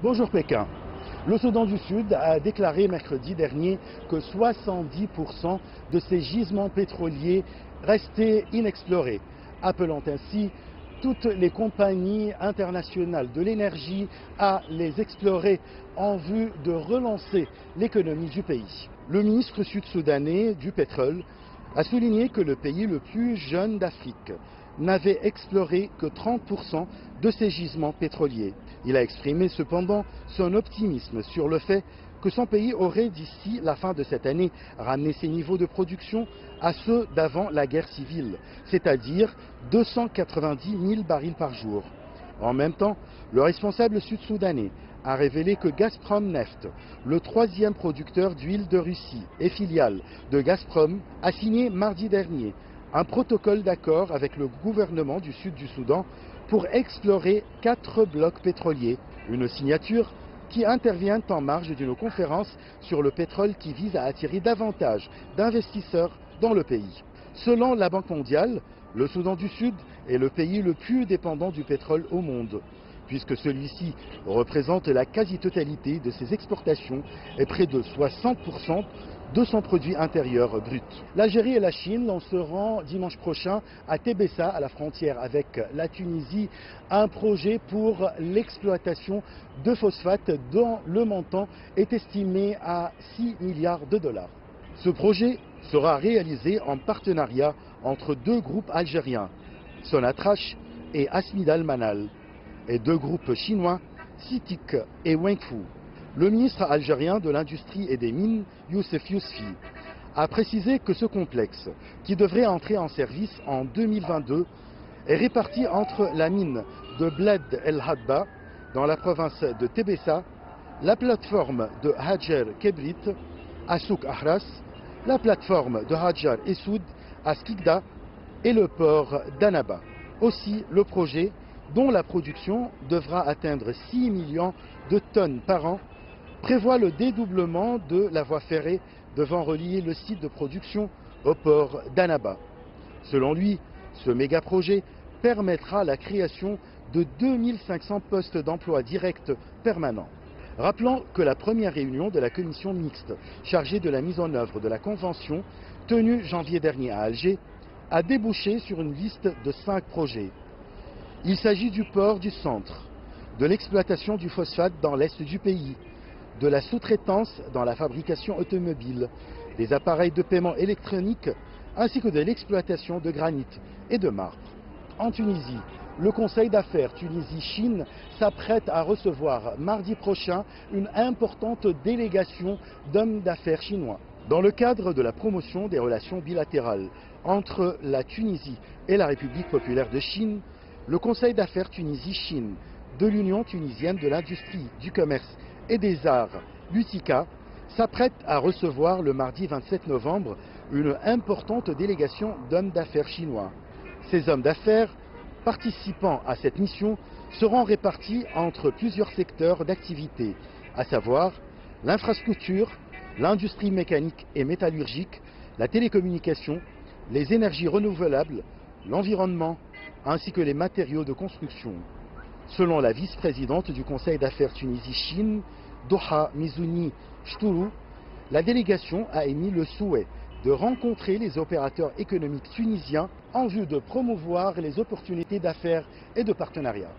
Bonjour Pékin. Le Soudan du Sud a déclaré mercredi dernier que 70% de ses gisements pétroliers restaient inexplorés, appelant ainsi toutes les compagnies internationales de l'énergie à les explorer en vue de relancer l'économie du pays. Le ministre sud-soudanais du pétrole a souligné que le pays le plus jeune d'Afrique n'avait exploré que 30% de ses gisements pétroliers. Il a exprimé cependant son optimisme sur le fait que son pays aurait d'ici la fin de cette année ramené ses niveaux de production à ceux d'avant la guerre civile, c'est-à-dire 290 000 barils par jour. En même temps, le responsable sud-soudanais a révélé que Gazprom Neft, le troisième producteur d'huile de Russie et filiale de Gazprom, a signé mardi dernier un protocole d'accord avec le gouvernement du sud du Soudan pour explorer 4 blocs pétroliers. Une signature qui intervient en marge d'une conférence sur le pétrole qui vise à attirer davantage d'investisseurs dans le pays. Selon la Banque mondiale, le Soudan du Sud est le pays le plus dépendant du pétrole au monde, puisque celui-ci représente la quasi-totalité de ses exportations et près de 60% de son produit intérieur brut. L'Algérie et la Chine lanceront dimanche prochain à Tébessa, à la frontière avec la Tunisie, un projet pour l'exploitation de phosphate dont le montant est estimé à 6 milliards de dollars. Ce projet sera réalisé en partenariat entre deux groupes algériens, Sonatrach et Asmidal Manal, et deux groupes chinois, CITIC et Wengfu. Le ministre algérien de l'Industrie et des Mines, Youssef Yousfi, a précisé que ce complexe, qui devrait entrer en service en 2022, est réparti entre la mine de Bled El Hadba, dans la province de Tébessa, la plateforme de Hajar Kebrit à Souk Ahras, la plateforme de Hajar Essoud à Skikda et le port d'Annaba. Aussi, le projet, dont la production devra atteindre 6 millions de tonnes par an, prévoit le dédoublement de la voie ferrée devant relier le site de production au port d'Annaba. Selon lui, ce méga-projet permettra la création de 2500 postes d'emploi directs permanents. Rappelons que la première réunion de la commission mixte chargée de la mise en œuvre de la convention, tenue janvier dernier à Alger, a débouché sur une liste de 5 projets. Il s'agit du port du centre, de l'exploitation du phosphate dans l'est du pays, de la sous-traitance dans la fabrication automobile, des appareils de paiement électronique, ainsi que de l'exploitation de granit et de marbre. En Tunisie, le Conseil d'affaires Tunisie-Chine s'apprête à recevoir mardi prochain une importante délégation d'hommes d'affaires chinois. Dans le cadre de la promotion des relations bilatérales entre la Tunisie et la République populaire de Chine, le Conseil d'affaires Tunisie-Chine de l'Union tunisienne de l'industrie, du commerce et des arts, l'UTICA, s'apprête à recevoir le mardi 27 novembre une importante délégation d'hommes d'affaires chinois. Ces hommes d'affaires, participant à cette mission, seront répartis entre plusieurs secteurs d'activité, à savoir l'infrastructure, l'industrie mécanique et métallurgique, la télécommunication, les énergies renouvelables, l'environnement, ainsi que les matériaux de construction. Selon la vice-présidente du Conseil d'affaires Tunisie-Chine, Doha Mizouni Chtourou, la délégation a émis le souhait de rencontrer les opérateurs économiques tunisiens en vue de promouvoir les opportunités d'affaires et de partenariat.